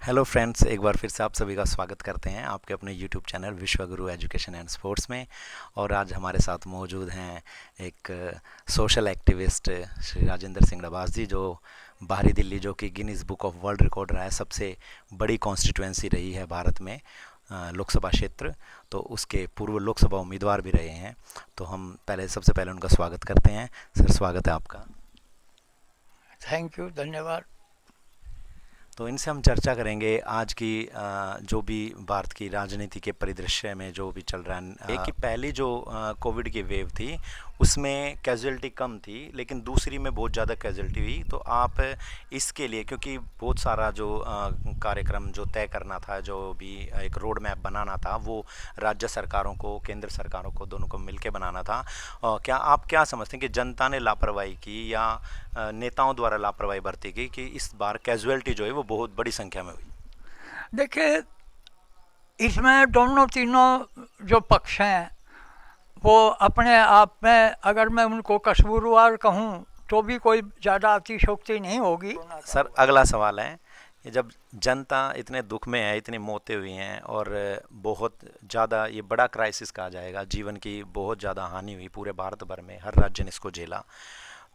Hello friends, एक बार फिर से आप सभी का स्वागत करते हैं आपके अपने YouTube channel Vishwaguru education and sports में। और आज हमारे साथ मौजूद हैं एक सोशल एक्टिविस्ट श्री राजेंद्र सिंह डबास जी, जो बाहरी दिल्ली, जो कि Guinness book of world record रहा है, सबसे बड़ी कॉन्स्टिट्यूएंसी रही है भारत में, लोकसभा क्षेत्र। तो उसके पूर्व लोकसभा उम्मीदवार भी रहे हैं। तो हम सबसे पहले उनका स्वागत करते हैं। सर, स्वागत है आपका। थैंक यू, धन्यवाद। तो इनसे हम चर्चा करेंगे आज की जो भी भारत की राजनीति के परिदृश्य में जो भी चल रहा है। एक कि पहली जो कोविड की वेव थी उसमें कैजुअलिटी कम थी, लेकिन दूसरी में बहुत ज़्यादा कैजुअलिटी हुई। तो आप इसके लिए, क्योंकि बहुत सारा जो कार्यक्रम जो तय करना था, जो भी एक रोड मैप बनाना था, वो राज्य सरकारों को, केंद्र सरकारों को, दोनों को मिलकर बनाना था। क्या आप क्या समझते हैं कि जनता ने लापरवाही की या नेताओं द्वारा लापरवाही बरती गई कि इस बार कैजुअलिटी जो है वो बहुत बड़ी संख्या में हुई? देखिए, इसमें दोनों तीनों जो पक्ष हैं वो अपने आप में, अगर मैं उनको कसूरवार कहूँ तो भी कोई ज़्यादा अतिशयोक्ति नहीं होगी। सर, अगला सवाल है कि जब जनता इतने दुख में है, इतनी मौतें हुई हैं और बहुत ज़्यादा ये बड़ा क्राइसिस कहा जाएगा, जीवन की बहुत ज़्यादा हानि हुई पूरे भारत भर में, हर राज्य ने इसको झेला।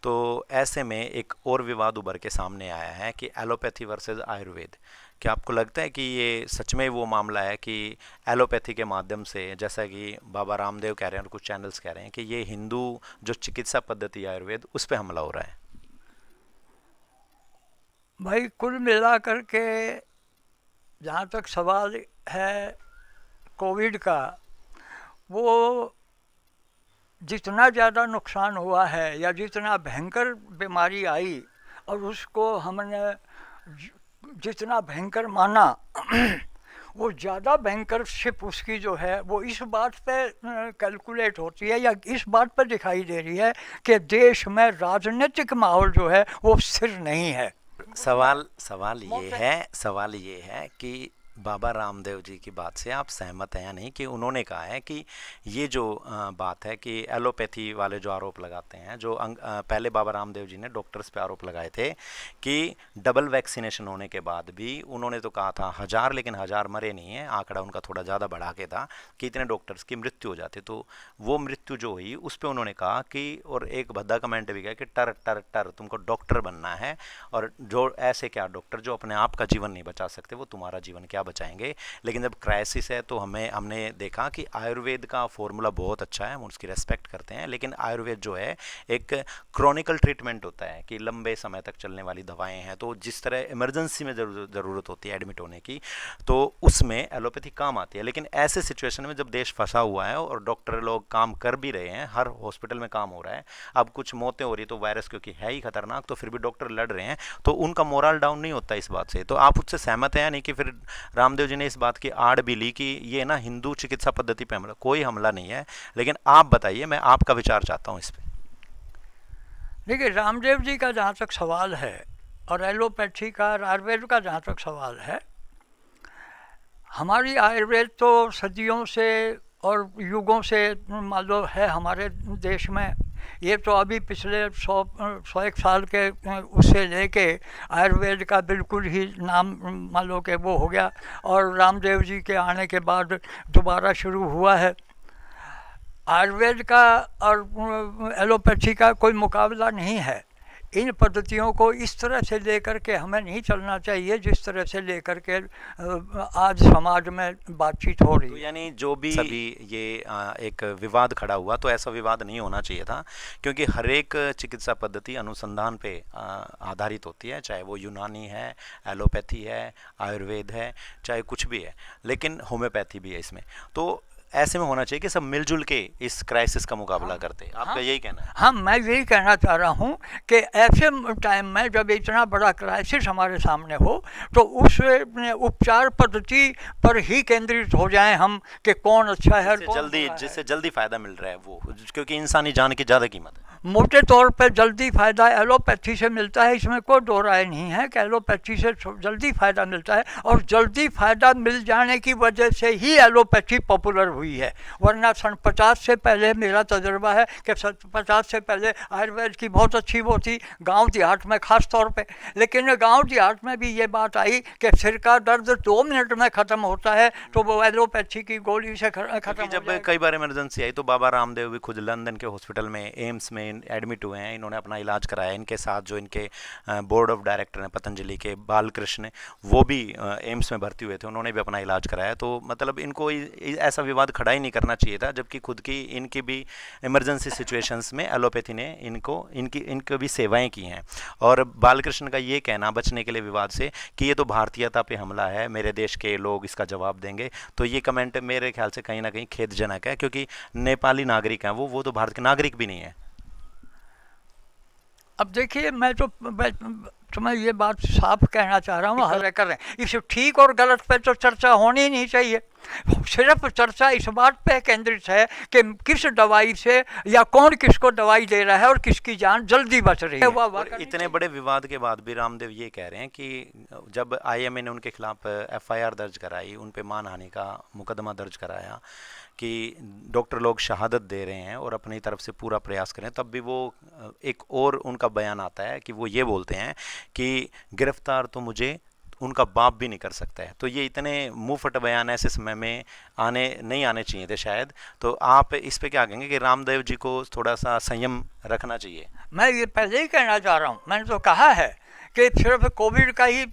तो ऐसे में एक और विवाद उभर के सामने आया है कि एलोपैथी वर्सेस आयुर्वेद। क्या आपको लगता है कि ये सच में वो मामला है कि एलोपैथी के माध्यम से, जैसा कि बाबा रामदेव कह रहे हैं और कुछ चैनल्स कह रहे हैं, कि ये हिंदू जो चिकित्सा पद्धति है आयुर्वेद, उस पर हमला हो रहा है? भाई, कुल मिला करके जहाँ तक सवाल है कोविड का, वो जितना ज़्यादा नुकसान हुआ है या जितना भयंकर बीमारी आई और उसको हमने जितना भयंकर माना वो ज़्यादा भयंकरशिप उसकी जो है वो इस बात पे कैलकुलेट होती है या इस बात पर दिखाई दे रही है कि देश में राजनीतिक माहौल जो है वो स्थिर नहीं है। सवाल ये है कि बाबा रामदेव जी की बात से आप सहमत हैं या नहीं? कि उन्होंने कहा है कि ये जो बात है कि एलोपैथी वाले जो आरोप लगाते हैं, जो पहले बाबा रामदेव जी ने डॉक्टर्स पे आरोप लगाए थे कि डबल वैक्सीनेशन होने के बाद भी, उन्होंने तो कहा था 1000, लेकिन 1000 मरे नहीं है, आंकड़ा उनका थोड़ा ज़्यादा बढ़ा के था कि इतने डॉक्टर्स की मृत्यु हो जाती। तो वो मृत्यु जो हुई उस पर उन्होंने कहा कि, और एक भद्दा कमेंट भी गया कि टर टर टर तुमको डॉक्टर बनना है, और जो ऐसे क्या डॉक्टर जो अपने आप का जीवन नहीं बचा सकते, वो तुम्हारा जीवन क्या बचाएंगे। लेकिन जब क्राइसिस है तो हमने देखा कि आयुर्वेद का फॉर्मूला बहुत अच्छा है, हम उसकी रेस्पेक्ट करते हैं, लेकिन आयुर्वेद जो है एक क्रॉनिकल ट्रीटमेंट होता है कि लंबे समय तक चलने वाली दवाएं हैं। तो जिस तरह इमरजेंसी में ज़रूरत होती है एडमिट होने की, तो उसमें एलोपैथी काम आती है। लेकिन ऐसे सिचुएशन में जब देश फंसा हुआ है और डॉक्टर लोग काम कर भी रहे हैं, हर हॉस्पिटल में काम हो रहा है, अब कुछ मौतें हो रही, तो वायरस क्योंकि है ही खतरनाक, तो फिर भी डॉक्टर लड़ रहे हैं, तो उनका मोरल डाउन नहीं होता इस बात से? तो आप उससे सहमत हैं या नहीं कि फिर रामदेव जी ने इस बात की आड़ भी ली कि ये ना हिंदू चिकित्सा पद्धति पे हमला? कोई हमला नहीं है, लेकिन आप बताइए, मैं आपका विचार चाहता हूँ इस पर। देखिए, रामदेव जी का जहाँ तक सवाल है और एलोपैथी का, आयुर्वेद का जहाँ तक सवाल है, हमारी आयुर्वेद तो सदियों से और युगों से मान लो है हमारे देश में। ये तो अभी पिछले 100-1 साल के उससे लेके आयुर्वेद का बिल्कुल ही नाम मान लो कि वो हो गया, और रामदेव जी के आने के बाद दोबारा शुरू हुआ है। आयुर्वेद का और एलोपैथी का कोई मुकाबला नहीं है। इन पद्धतियों को इस तरह से लेकर के हमें नहीं चलना चाहिए जिस तरह से लेकर के आज समाज में बातचीत हो रही है। तो यानी जो भी सभी ये एक विवाद खड़ा हुआ, तो ऐसा विवाद नहीं होना चाहिए था, क्योंकि हर एक चिकित्सा पद्धति अनुसंधान पे आधारित होती है, चाहे वो यूनानी है, एलोपैथी है, आयुर्वेद है, चाहे कुछ भी है, लेकिन होम्योपैथी भी है इसमें। तो ऐसे में होना चाहिए कि सब मिलजुल के इस क्राइसिस का मुकाबला करते हैं। आपका यही कहना है? हाँ, मैं यही कहना चाह रहा हूँ कि ऐसे टाइम में जब इतना बड़ा क्राइसिस हमारे सामने हो, तो उस उपचार पद्धति पर ही केंद्रित हो जाएं हम कि कौन अच्छा है, जिससे जल्दी फायदा मिल रहा है वो, क्योंकि इंसानी जान की ज़्यादा कीमत है। मोटे तौर पे जल्दी फ़ायदा एलोपैथी से मिलता है, इसमें कोई दो राय नहीं है कि एलोपैथी से जल्दी फ़ायदा मिलता है, और जल्दी फ़ायदा मिल जाने की वजह से ही एलोपैथी पॉपुलर हुई है। वरना सन 50 से पहले मेरा तजुर्बा है कि 50 से पहले आयुर्वेद की बहुत अच्छी वो थी गांव देहात में ख़ास तौर पे, लेकिन गांव देहात में भी ये बात आई कि सिर का दर्द 2 मिनट में ख़त्म होता है तो वो एलोपैथी की गोली से ख़त्म हो जब जाएगा। कई बार इमरजेंसी आई तो बाबा रामदेव भी खुद लंदन के हॉस्पिटल में एम्स में एडमिट हुए हैं, इन्होंने अपना इलाज कराया। इनके साथ जो इनके बोर्ड ऑफ डायरेक्टर हैं पतंजलि के बालकृष्ण, वो भी एम्स में भर्ती हुए थे, उन्होंने भी अपना इलाज कराया। तो मतलब इनको ऐसा विवाद खड़ा ही नहीं करना चाहिए था, जबकि खुद की इनकी भी इमरजेंसी सिचुएशंस में एलोपैथी ने इनको भी सेवाएं की हैं। और बालकृष्ण का ये कहना बचने के लिए विवाद से कि ये तो भारतीयता पे हमला है, मेरे देश के लोग इसका जवाब देंगे, तो ये कमेंट मेरे ख्याल से कहीं ना कहीं खेदजनक है, क्योंकि नेपाली नागरिक हैं वो तो भारत के नागरिक भी नहीं है। अब देखिए मैं ये बात साफ कहना चाह रहा हूँ, हर कर रहे हैं इस ठीक और गलत पे तो चर्चा होनी नहीं चाहिए। सिर्फ चर्चा इस बात पे केंद्रित है कि किस दवाई से या कौन किसको दवाई दे रहा है और किसकी जान जल्दी बच रही है। और इतने बड़े विवाद के बाद भी रामदेव ये कह रहे हैं कि जब आईएमए ने उनके खिलाफ एफआईआर दर्ज कराई, उन पे मानहानि का मुकदमा दर्ज कराया कि डॉक्टर लोग शहादत दे रहे हैं और अपनी तरफ से पूरा प्रयास करें, तब भी वो एक और उनका बयान आता है कि वो ये बोलते हैं कि गिरफ्तार तो मुझे उनका बाप भी नहीं कर सकता है। तो ये इतने मुंहफट बयान ऐसे समय में नहीं आने चाहिए थे शायद। तो आप इस पे क्या कहेंगे कि रामदेव जी को थोड़ा सा संयम रखना चाहिए? मैं ये पहले ही कहना चाह रहा हूँ, मैंने तो कहा है कि सिर्फ कोविड का ही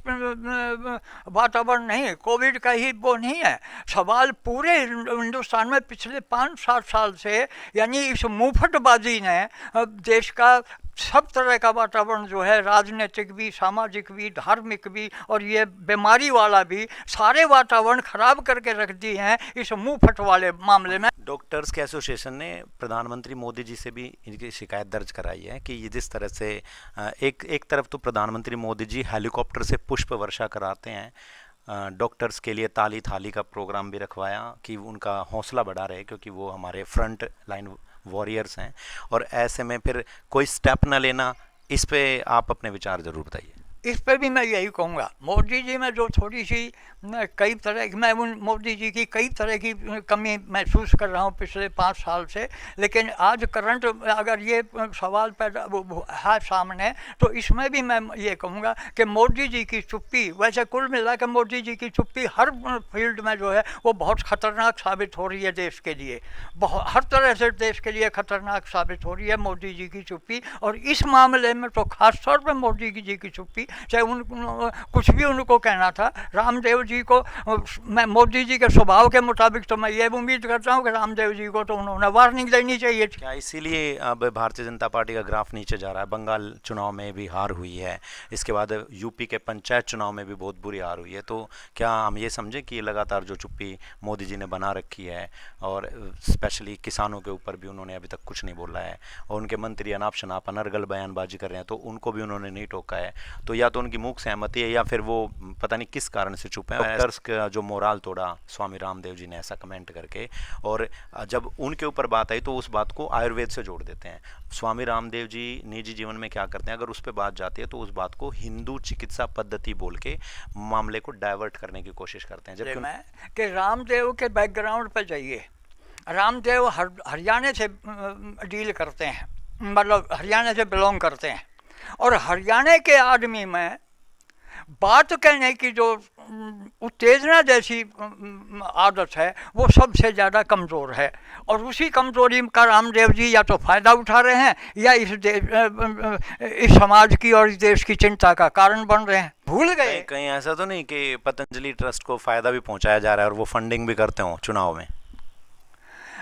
वातावरण नहीं, कोविड का ही वो नहीं है सवाल। पूरे हिंदुस्तान में पिछले 5-7 साल से यानी इस मुंहफटबाजी ने देश का सब तरह का वातावरण जो है, राजनीतिक भी, सामाजिक भी, धार्मिक भी और ये बीमारी वाला भी, सारे वातावरण खराब करके रख दिए हैं इस मुंहफट वाले मामले में। डॉक्टर्स के एसोसिएशन ने प्रधानमंत्री मोदी जी से भी इनकी शिकायत दर्ज कराई है कि ये जिस तरह से एक तरफ तो प्रधानमंत्री मोदी जी हेलीकॉप्टर से पुष्प वर्षा कराते हैं, डॉक्टर्स के लिए ताली थाली का प्रोग्राम भी रखवाया कि उनका हौसला बढ़ा रहे, क्योंकि वो हमारे फ्रंट लाइन वॉरियर्स हैं, और ऐसे में फिर कोई स्टेप ना लेना, इस पे आप अपने विचार ज़रूर बताइए। इस पे भी मैं यही कहूँगा, मोदी जी में जो थोड़ी सी मैं उन मोदी जी की कई तरह की कमी महसूस कर रहा हूँ पिछले 5 साल से, लेकिन आज करंट अगर ये सवाल पैदा है सामने तो इसमें भी मैं ये कहूँगा कि मोदी जी की चुप्पी, वैसे कुल मिला के मोदी जी की चुप्पी हर फील्ड में जो है वो बहुत ख़तरनाक साबित हो रही है देश के लिए, हर तरह से देश के लिए ख़तरनाक साबित हो रही है मोदी जी की चुप्पी। और इस मामले में तो ख़ास तौर पर मोदी जी की चुप्पी, चाहे कुछ भी उनको कहना था रामदेव जी को, मैं मोदी जी के स्वभाव के मुताबिक तो मैं ये उम्मीद करता हूँ कि रामदेव जी को तो उन्होंने वार्निंग देनी चाहिए थी। क्या इसीलिए अब भारतीय जनता पार्टी का ग्राफ नीचे जा रहा है? बंगाल चुनाव में भी हार हुई है, इसके बाद यूपी के पंचायत चुनाव में भी बहुत बुरी हार हुई है, तो क्या हम ये समझें कि लगातार जो चुप्पी मोदी जी ने बना रखी है, और स्पेशली किसानों के ऊपर भी उन्होंने अभी तक कुछ नहीं बोला है, और उनके मंत्री अनाप शनाप अनर्गल बयानबाजी कर रहे हैं तो उनको भी उन्होंने नहीं टोका है, तो या तो उनकी मूक सहमति है या फिर वो पता नहीं किस कारण से चुप है। डॉक्टर्स का जो मोराल तोड़ा स्वामी रामदेव जी ने ऐसा कमेंट करके, और जब उनके ऊपर बात आई तो उस बात को आयुर्वेद से जोड़ देते हैं। स्वामी रामदेव जी निजी जीवन में क्या करते हैं, अगर उस पर बात जाती है तो उस बात को हिंदू चिकित्सा पद्धति बोल के मामले को डाइवर्ट करने की कोशिश करते हैं। जबकि मैं कि रामदेव के बैकग्राउंड पर जाइए, रामदेव हरियाणा से डील करते हैं, मतलब हरियाणा से बिलोंग करते हैं, और हरियाणा के आदमी में बात कहने की जो उत्तेजना जैसी आदत है वो सबसे ज़्यादा कमज़ोर है, और उसी कमज़ोरी का रामदेव जी या तो फ़ायदा उठा रहे हैं या इस समाज की और इस देश की चिंता का कारण बन रहे हैं। भूल गए कहीं ऐसा तो नहीं कि पतंजलि ट्रस्ट को फ़ायदा भी पहुंचाया जा रहा है और वो फंडिंग भी करते हो चुनाव में?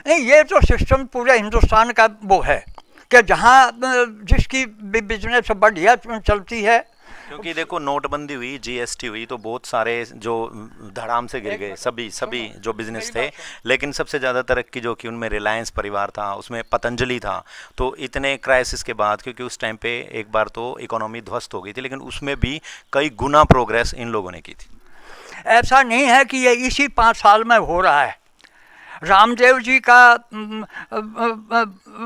नहीं, ये तो सिस्टम पूरे हिंदुस्तान का वो है कि जहाँ जिसकी बिजनेस बढ़िया चलती है, क्योंकि देखो नोटबंदी हुई, जीएसटी हुई, तो बहुत सारे जो धड़ाम से गिर गए सभी जो बिजनेस थे, लेकिन सबसे ज़्यादा तरक्की जो कि उनमें रिलायंस परिवार था, उसमें पतंजलि था। तो इतने क्राइसिस के बाद, क्योंकि उस टाइम पे एक बार तो इकोनॉमी ध्वस्त हो गई थी, लेकिन उसमें भी कई गुना प्रोग्रेस इन लोगों ने की थी। ऐसा नहीं है कि ये इसी 5 साल में हो रहा है। रामदेव जी का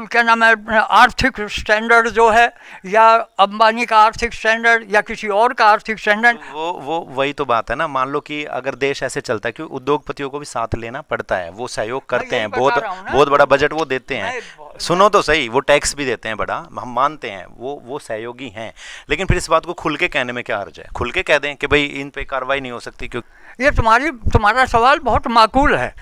क्या नाम है आर्थिक स्टैंडर्ड जो है, या अंबानी का आर्थिक स्टैंडर्ड, या किसी और का आर्थिक स्टैंडर्ड। वो वही तो बात है ना। मान लो कि अगर देश ऐसे चलता है, क्योंकि उद्योगपतियों को भी साथ लेना पड़ता है, वो सहयोग करते यही हैं, बता बहुत रहा हूँ ना। बहुत बड़ा बजट वो देते हैं। मैं- सुनो तो सही, वो टैक्स भी देते हैं बड़ा, हम मानते हैं, वो सहयोगी हैं। लेकिन फिर इस बात को खुल के कहने में क्या हर्ज है? खुल के कह दें कि भाई इन पे कार्रवाई नहीं हो सकती क्योंकि ये तुम्हारा सवाल बहुत माकूल है,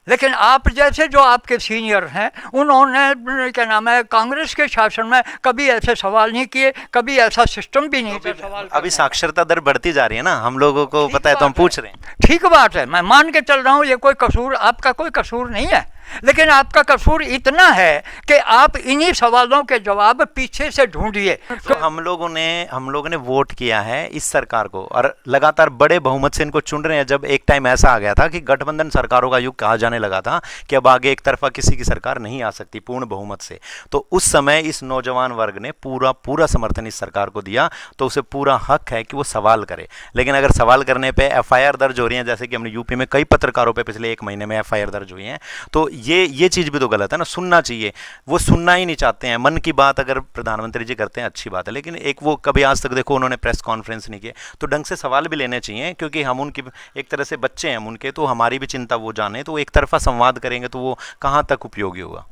लेकिन आप जैसे जो आपके सीनियर हैं उन्होंने क्या नाम है कांग्रेस के शासन में कभी ऐसे सवाल नहीं किए, कभी ऐसा सिस्टम भी नहीं था सवाल अभी साक्षरता दर बढ़ती जा रही है ना, हम लोगों को पता है, तो हम पूछ रहे हैं। ठीक बात है, मैं मान के चल रहा हूँ, ये कोई कसूर आपका कोई कसूर नहीं है, लेकिन आपका कसूर इतना है कि आप इन्हीं सवालों के जवाब पीछे से ढूंढिए। तो हम लोगों ने वोट किया है इस सरकार को, और लगातार बड़े बहुमत से इनको चुन रहे हैं। जब एक टाइम ऐसा आ गया था कि गठबंधन सरकारों का युग कहा जाने लगा था कि अब आगे एक तरफा किसी की सरकार नहीं आ सकती पूर्ण बहुमत से, तो उस समय इस नौजवान वर्ग ने पूरा समर्थन इस सरकार को दिया, तो उसे पूरा हक है कि वो सवाल करे। लेकिन अगर सवाल करने पे एफआईआर दर्ज हो रही है, जैसे कि हमने यूपी में कई पत्रकारों पे पिछले 1 महीने में एफआईआर दर्ज हुई है, तो ये चीज़ भी तो गलत है ना। सुनना चाहिए, वो सुनना ही नहीं चाहते हैं। मन की बात अगर प्रधानमंत्री जी करते हैं अच्छी बात है, लेकिन एक वो कभी आज तक देखो उन्होंने प्रेस कॉन्फ्रेंस नहीं किए, तो ढंग से सवाल भी लेने चाहिए, क्योंकि हम उनकी एक तरह से बच्चे हैं उनके, तो हमारी भी चिंता वो जाने। तो एक तरफा संवाद करेंगे तो वो कहाँ तक उपयोगी होगा?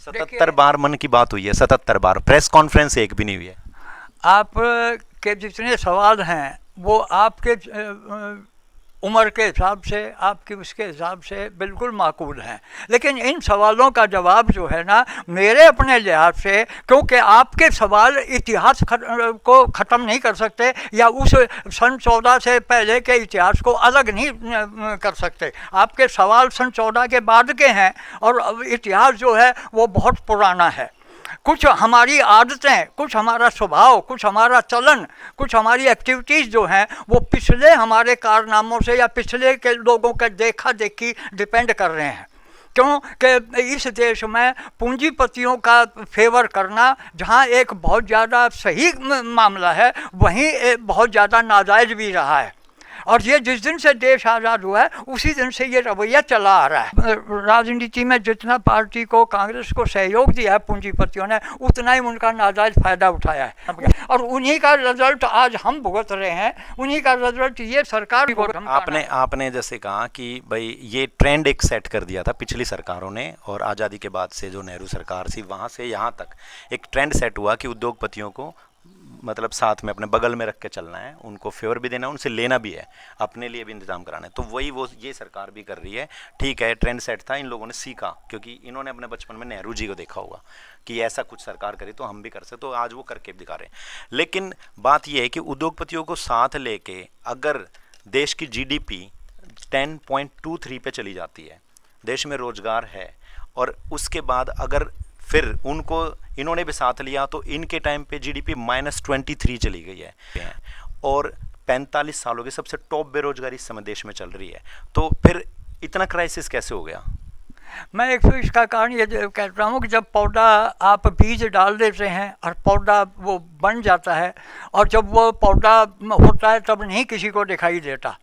77 बार मन की बात हुई है, 77 बार प्रेस कॉन्फ्रेंस एक भी नहीं हुई है। आप के जितने सवाल हैं वो आपके उम्र के हिसाब से, आपकी उसके हिसाब से बिल्कुल माकूल हैं, लेकिन इन सवालों का जवाब जो है ना मेरे अपने लिहाज से, क्योंकि आपके सवाल इतिहास को ख़त्म नहीं कर सकते, या उस सन 14 से पहले के इतिहास को अलग नहीं कर सकते। आपके सवाल सन 14 के बाद के हैं, और इतिहास जो है वो बहुत पुराना है। कुछ हमारी आदतें, कुछ हमारा स्वभाव, कुछ हमारा चलन, कुछ हमारी एक्टिविटीज़ जो हैं वो पिछले हमारे कारनामों से या पिछले के लोगों के देखा देखी डिपेंड कर रहे हैं। क्यों कि इस देश में पूंजीपतियों का फेवर करना जहाँ एक बहुत ज़्यादा सही मामला है, वहीं बहुत ज़्यादा नाजायज़ भी रहा है। और ये जिस दिन से देश आज़ाद हुआ है उसी दिन से ये रवैया चला आ रहा है। राजनीति में जितना पार्टी को, कांग्रेस को सहयोग दिया है पूंजीपतियों ने, उतना ही उनका नाजायज़ फ़ायदा उठाया है, और उन्हीं का रिजल्ट आज हम भुगत रहे हैं, उन्हीं का रिजल्ट ये सरकार को। आपने जैसे कहा कि भाई ये ट्रेंड एक सेट कर दिया था पिछली सरकारों ने, और आज़ादी के बाद से जो नेहरू सरकार थी वहाँ से यहाँ तक एक ट्रेंड सेट हुआ कि उद्योगपतियों को मतलब साथ में अपने बगल में रख के चलना है, उनको फेवर भी देना है, उनसे लेना भी है, अपने लिए भी इंतजाम कराना है। तो वही वो ये सरकार भी कर रही है। ठीक है, ट्रेंड सेट था, इन लोगों ने सीखा, क्योंकि इन्होंने अपने बचपन में नेहरू जी को देखा होगा कि ऐसा कुछ सरकार करे तो हम भी कर सकते, तो आज वो करके भी दिखा रहे हैं। लेकिन बात यह है कि उद्योगपतियों को साथ लेके अगर देश की GDP 10.23 पे चली जाती है, देश में रोजगार है, और उसके बाद अगर फिर उनको इन्होंने भी साथ लिया तो इनके टाइम पे GDP -23 चली गई है, और 45 सालों की सबसे टॉप बेरोजगारी इस समय देश में चल रही है। तो फिर इतना क्राइसिस कैसे हो गया? मैं एक तो इसका कारण ये कहता हूँ कि जब पौधा आप बीज डाल देते हैं और पौधा वो बन जाता है, और जब वो पौधा होता है तब नहीं किसी को दिखाई देता,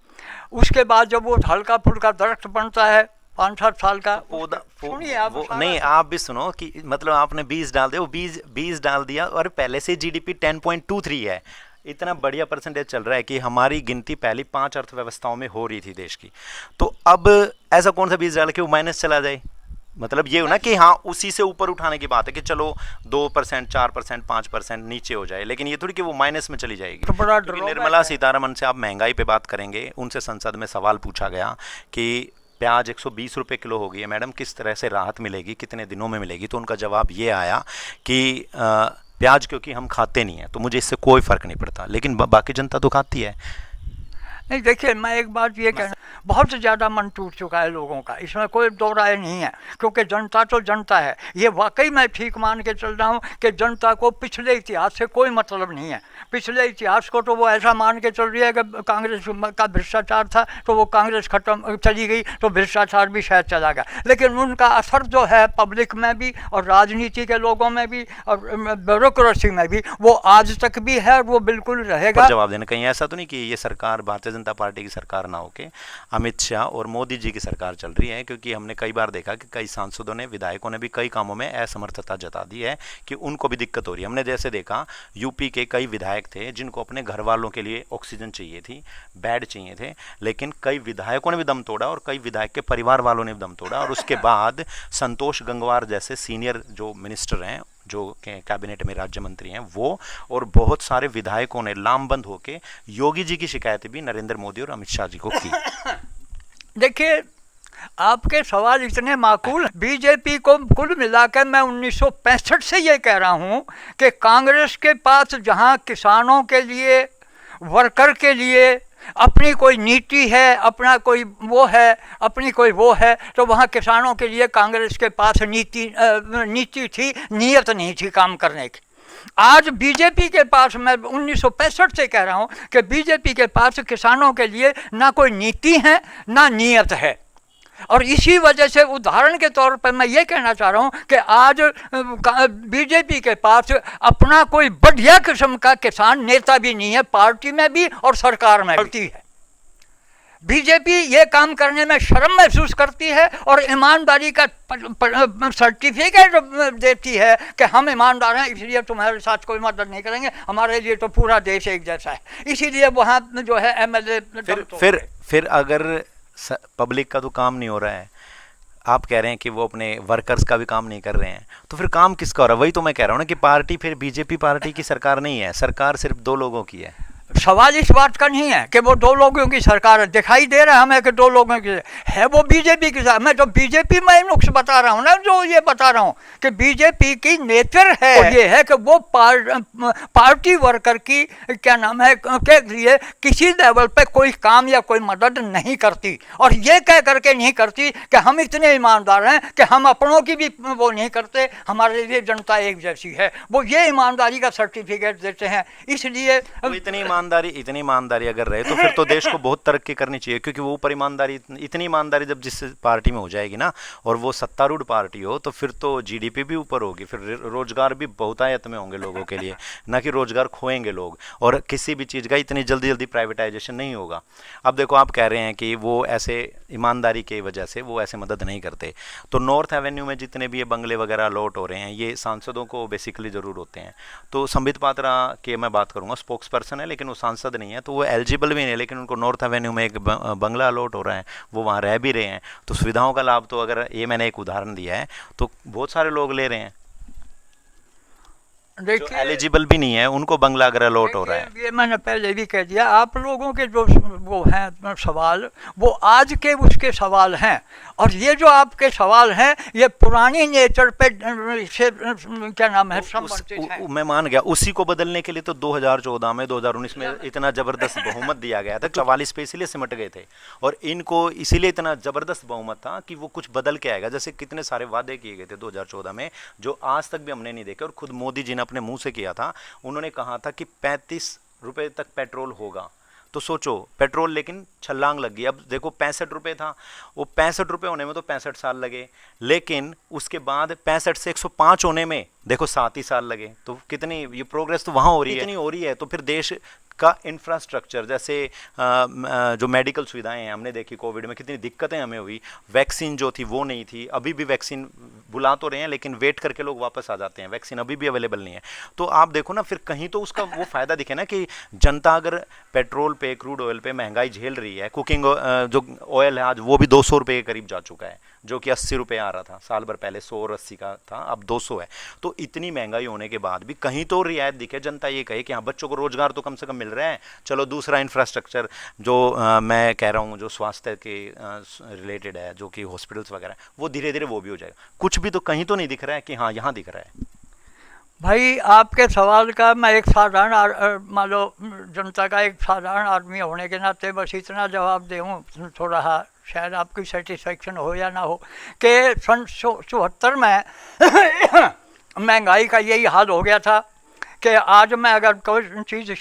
उसके बाद जब वो हल्का फुल्का दरख्त बनता है 5-7 साल का पौधा, सुनिए आप नहीं आप भी सुनो कि मतलब आपने बीज डाल दिया, वो बीज डाल दिया, और पहले से GDP 10.23 है, इतना बढ़िया परसेंटेज चल रहा है कि हमारी गिनती पहली 5 अर्थव्यवस्थाओं में हो रही थी देश की। तो अब ऐसा कौन सा बीज डाल के वो माइनस चला जाए? मतलब ये हो ना कि हाँ उसी से ऊपर उठाने की बात है कि चलो 2%, 4%, 5% नीचे हो जाए, लेकिन ये थोड़ी कि वो माइनस में चली जाएगी। तो बड़ा निर्मला सीतारमण से आप महंगाई पे बात करेंगे, उनसे संसद में सवाल पूछा गया कि प्याज 120 रुपये किलो हो गई है मैडम, किस तरह से राहत मिलेगी, कितने दिनों में मिलेगी? तो उनका जवाब ये आया कि प्याज क्योंकि हम खाते नहीं हैं तो मुझे इससे कोई फ़र्क नहीं पड़ता, लेकिन बाकी जनता तो खाती है। नहीं देखिए, मैं एक बात ये कहना, बहुत ज़्यादा मन टूट चुका है लोगों का, इसमें कोई दो राय नहीं है, क्योंकि जनता तो जनता है। ये वाकई मैं ठीक मान के चल रहा हूँ कि जनता को पिछले इतिहास से कोई मतलब नहीं है। पिछले इतिहास को तो वो ऐसा मान के चल रही है कि कांग्रेस का भ्रष्टाचार था तो वो कांग्रेस खत्म चली गई तो भ्रष्टाचार भी शायद चला गया, लेकिन उनका असर जो है पब्लिक में भी और राजनीति के लोगों में भी और ब्यूरोक्रेसी में भी वो आज तक भी है, वो बिल्कुल रहेगा। जवाब देना, कहीं ऐसा तो नहीं कि ये सरकार भारतीय भारतीय जनता पार्टी की सरकार ना होके अमित शाह और मोदी जी की सरकार चल रही है, क्योंकि हमने कई बार देखा कि कई सांसदों ने, विधायकों ने भी कई कामों में असमर्थता जता दी है कि उनको भी दिक्कत हो रही है। हमने जैसे देखा यूपी के कई विधायक थे जिनको अपने घर वालों के लिए ऑक्सीजन चाहिए थी, बेड चाहिए थे, लेकिन कई विधायकों ने भी दम तोड़ा और कई विधायक के परिवार वालों ने भी दम तोड़ा, और उसके बाद संतोष गंगवार जैसे सीनियर जो मिनिस्टर हैं, जो कैबिनेट में राज्य मंत्री हैं, वो और बहुत सारे विधायकों ने लामबंद होकर योगी जी की शिकायत भी नरेंद्र मोदी और अमित शाह जी को की। देखिए, आपके सवाल इतने माकूल। बीजेपी को कुल मिलाकर मैं 1965 से ये कह रहा हूँ कि कांग्रेस के पास जहाँ किसानों के लिए, वर्कर के लिए अपनी कोई नीति है, अपना कोई वो है, अपनी कोई वो है, तो वहाँ किसानों के लिए कांग्रेस के पास नीति थी, नीयत नहीं थी काम करने की। आज बीजेपी के पास, मैं 1965 से कह रहा हूँ कि बीजेपी के पास किसानों के लिए ना कोई नीति है ना नीयत है। और इसी वजह से उदाहरण के तौर पर मैं ये कहना चाह रहा हूँ कि आज बीजेपी के पास अपना कोई बढ़िया किस्म का किसान नेता भी नहीं है, पार्टी में भी और सरकार में भी है। बीजेपी ये काम करने में शर्म महसूस करती है और ईमानदारी का सर्टिफिकेट देती है कि हम ईमानदार हैं, इसलिए तुम्हारे साथ कोई मदद नहीं करेंगे, हमारे लिए तो पूरा देश एक जैसा है। इसीलिए वहाँ जो है एमएलए फिर अगर पब्लिक का तो काम नहीं हो रहा है, आप कह रहे हैं कि वो अपने वर्कर्स का भी काम नहीं कर रहे हैं, तो फिर काम किसका हो रहा है? वही तो मैं कह रहा हूँ ना कि पार्टी फिर बीजेपी पार्टी की सरकार नहीं है, सरकार सिर्फ 2 लोगों की है। सवाल इस बात का नहीं है कि वो 2 लोगों की सरकार है, दिखाई दे रहा है हमें कि 2 लोगों की है, वो बीजेपी की सरकार। मैं तो बीजेपी में नुक्स बता रहा हूँ ना, जो ये बता रहा हूँ कि बीजेपी की नेचर है ये है कि वो पार्टी वर्कर की क्या नाम है के लिए किसी लेवल पे कोई काम या कोई मदद नहीं करती, और ये कह करके नहीं करती कि हम इतने ईमानदार हैं कि हम अपनों की भी वो नहीं करते, हमारे लिए जनता एक जैसी है। वो ये ईमानदारी का सर्टिफिकेट देते हैं। इसलिए इतनी ईमानदारी अगर रहे तो फिर तो देश को बहुत तरक्की करनी चाहिए, क्योंकि वो ऊपर ईमानदारी, इतनी ईमानदारी जब जिस पार्टी में हो जाएगी ना, और वो सत्तारूढ़ पार्टी हो, तो फिर तो जीडीपी भी ऊपर होगी, फिर रोजगार भी बहुतायत में होंगे लोगों के लिए, ना कि रोजगार खोएंगे लोग, और किसी भी चीज़ का इतनी जल्दी जल्दी प्राइवेटाइजेशन नहीं होगा। अब देखो, आप कह रहे हैं कि वो ऐसे ईमानदारी की वजह से वो ऐसे मदद नहीं करते, तो नॉर्थ एवेन्यू में जितने भी ये बंगले वगैरह अलॉट हो रहे हैं, ये सांसदों को बेसिकली ज़रूर होते हैं। तो संबित पात्रा की मैं बात करूँगा, स्पोक्स पर्सन है लेकिन वो सांसद नहीं है, तो वो एलिजिबल भी नहीं है, लेकिन उनको नॉर्थ एवेन्यू में एक बंगला अलॉट हो रहा है, वो वहाँ रह भी रहे हैं, तो सुविधाओं का लाभ तो, अगर ये मैंने एक उदाहरण दिया है, तो बहुत सारे लोग ले रहे हैं। देखिए, एलिजिबल भी नहीं है उनको बंगला अगर अलॉट हो रहा है। ये मैंने पहले भी कह दिया, आप लोगों के जो वो हैं सवाल, वो आज के उसके सवाल हैं, और ये जो आपके सवाल हैं ये पुरानी नेचर पे से क्या नाम है संबंधित है। मैं मान गया, उसी को बदलने के लिए तो 2014 में 2019 में इतना जबरदस्त बहुमत दिया गया था, 44 पे इसीलिए सिमट गए थे, और इनको इसीलिए इतना जबरदस्त बहुमत था कि वो कुछ बदल के आएगा। जैसे कितने सारे वादे किए गए थे 2014 में, जो आज तक भी हमने नहीं देखे, और खुद मोदी जी ने अपने मुंह से किया था। उन्होंने कहा था कि 35 रुपए तक पेट्रोल होगा, तो सोचो पेट्रोल, लेकिन छलांग लग गई। अब देखो 65 रुपये था, वो 65 रुपये होने में तो 65 साल लगे, लेकिन उसके बाद 65 से 105 होने में देखो 7 ही साल लगे। तो कितनी ये प्रोग्रेस तो वहाँ हो रही है, इतनी हो रही है। तो फिर देश का इंफ्रास्ट्रक्चर, जैसे जो मेडिकल सुविधाएं हैं, हमने देखी कोविड में कितनी दिक्कतें हमें हुई, वैक्सीन जो थी वो नहीं थी, अभी भी वैक्सीन बुला तो रहे हैं लेकिन वेट करके लोग वापस आ जाते हैं, वैक्सीन अभी भी अवेलेबल नहीं है। तो आप देखो ना, फिर कहीं तो उसका वो फायदा दिखे ना कि जनता अगर पेट्रोल पे, क्रूड ऑयल पे महंगाई झेल रही है, कुकिंग जो ऑयल है आज वो भी 200 रुपये के करीब जा चुका है, जो कि 80 रुपये आ रहा था साल भर पहले, 100 और 80 का था, अब 200 है। तो इतनी महंगाई होने के बाद भी कहीं तो रियायत दिखे, जनता ये कहे कि हाँ बच्चों को रोजगार तो कम से कम मिल रहा है। चलो दूसरा इंफ्रास्ट्रक्चर जो मैं कह रहा हूँ, जो स्वास्थ्य के रिलेटेड है, जो कि हॉस्पिटल्स वगैरह, वो धीरे धीरे वो भी हो जाएगा। कुछ भी तो कहीं तो नहीं दिख रहा है कि हाँ यहाँ दिख रहा है। भाई, आपके सवाल का मैं एक साधारण, मान लो जनता का एक साधारण आदमी होने के नाते बस इतना जवाब दूँ, थोड़ा शायद आपकी सेटिस्फेक्शन हो या ना हो, कि सन 74 में महंगाई का यही हाल हो गया था कि आज मैं अगर कोई चीज़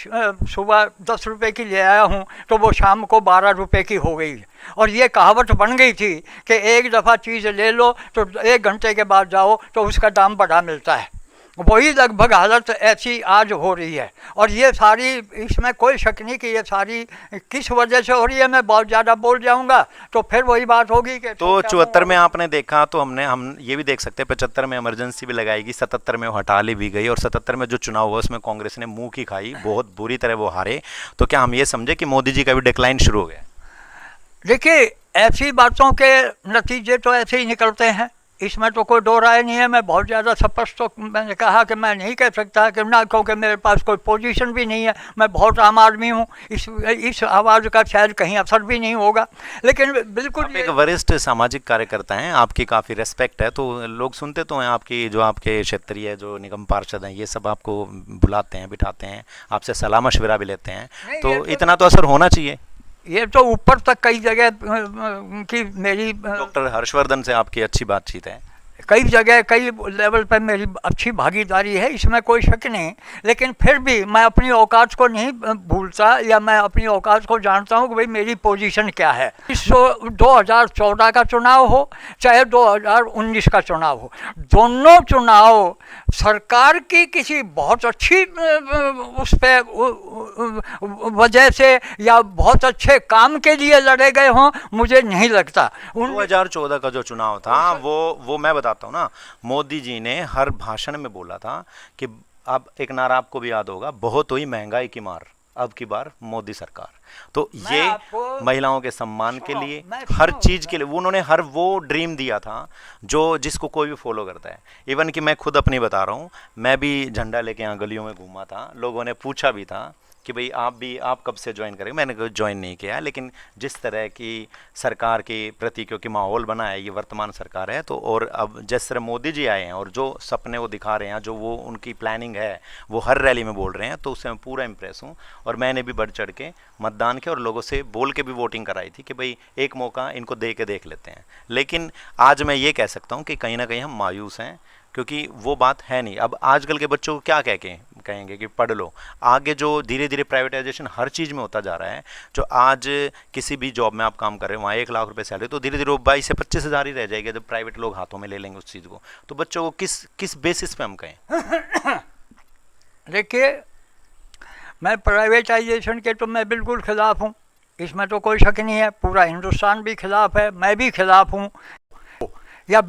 सुबह 10 रुपए की ले आया हूँ तो वो शाम को 12 रुपए की हो गई। और ये कहावत बन गई थी कि एक दफ़ा चीज़ ले लो तो 1 घंटे के बाद जाओ तो उसका दाम बढ़ा मिलता है। वही लगभग हालत ऐसी आज हो रही है। और ये सारी, इसमें कोई शक नहीं कि ये सारी किस वजह से हो रही है। मैं बहुत ज़्यादा बोल जाऊंगा तो फिर वही बात होगी कि तो 74 में आपने देखा, तो हम ये भी देख सकते हैं 75 में इमरजेंसी भी लगाएगी, 77 में वो हटा ली भी गई, और 77 में जो चुनाव हुआ उसमें कांग्रेस ने मुंह की खाई, बहुत बुरी तरह वो हारे। तो क्या हम ये समझे कि मोदी जी का भी डिक्लाइन शुरू हो गया? देखिए, ऐसी बातों के नतीजे तो ऐसे ही निकलते हैं, इसमें तो कोई दो राय नहीं है। मैं बहुत ज़्यादा स्पष्ट तो मैंने कहा कि मैं नहीं कह सकता कि ना, क्योंकि मेरे पास कोई पोजीशन भी नहीं है, मैं बहुत आम आदमी हूँ, इस आवाज़ का शायद कहीं असर भी नहीं होगा। लेकिन बिल्कुल आप एक वरिष्ठ सामाजिक कार्यकर्ता हैं, आपकी काफ़ी रेस्पेक्ट है, तो लोग सुनते तो हैं आपकी, जो आपके क्षेत्रीय जो निगम पार्षद हैं ये सब आपको बुलाते हैं, बिठाते हैं, आपसे सलाह मशविरा भी लेते हैं, तो इतना तो असर होना चाहिए। ये तो ऊपर तक कई जगह की मेरी डॉक्टर हर्षवर्धन से आपकी अच्छी बातचीत है, कई जगह कई लेवल पर मेरी अच्छी भागीदारी है, इसमें कोई शक नहीं। लेकिन फिर भी मैं अपनी औकात को नहीं भूलता, या मैं अपनी औकात को जानता हूँ कि भाई मेरी पोजीशन क्या है। 2014 का चुनाव हो चाहे 2019 का चुनाव हो, दोनों चुनाव सरकार की किसी बहुत अच्छी उस पर वजह से या बहुत अच्छे काम के लिए लड़े गए हों, मुझे नहीं लगता। 2014 का जो चुनाव था वो मैं बताता हूँ ना, मोदी जी ने हर भाषण में बोला था कि अब एक नारा आपको भी याद होगा, बहुत हुई महंगाई की मार, अब की बार मोदी सरकार। तो ये महिलाओं के सम्मान के लिए, हर चीज के लिए उन्होंने हर वो ड्रीम दिया था जो जिसको कोई भी फॉलो करता है। इवन कि मैं खुद अपनी बता रहा हूँ, मैं भी झंडा लेके यहाँ गलियों में घूमा था, लोगों ने पूछा भी था कि भाई आप कब से ज्वाइन करेंगे, मैंने ज्वाइन नहीं किया, लेकिन जिस तरह की सरकार के प्रति क्योंकि माहौल बना है, ये वर्तमान सरकार है, तो और अब जिस तरह मोदी जी आए हैं और जो सपने वो दिखा रहे हैं, जो वो उनकी प्लानिंग है वो हर रैली में बोल रहे हैं, तो उससे मैं पूरा इम्प्रेस हूँ। और मैंने भी बढ़ चढ़ के मतदान किया और लोगों से बोल के भी वोटिंग कराई थी कि भाई एक मौका इनको दे के देख लेते हैं। लेकिन आज मैं ये कह सकता हूँ कि कहीं ना कहीं हम मायूस हैं, क्योंकि वो बात है नहीं। अब आजकल के बच्चों को क्या कहेंगे कि पढ़ लो, आगे जो धीरे धीरे प्राइवेटाइजेशन हर चीज़ में होता जा रहा है, जो आज किसी भी जॉब में आप काम कर रहे हो वहाँ 1 लाख रुपए सैलरी, तो धीरे धीरे वो 22 से 25 हज़ार ही रह जाएगी जब प्राइवेट लोग हाथों में ले लेंगे उस चीज़ को। तो बच्चों को किस बेसिस पे हम कहें? देखिए, मैं प्राइवेटाइजेशन के तो मैं बिल्कुल खिलाफ हूँ, इसमें तो कोई शक नहीं है। पूरा हिंदुस्तान भी खिलाफ है, मैं भी खिलाफ हूँ, या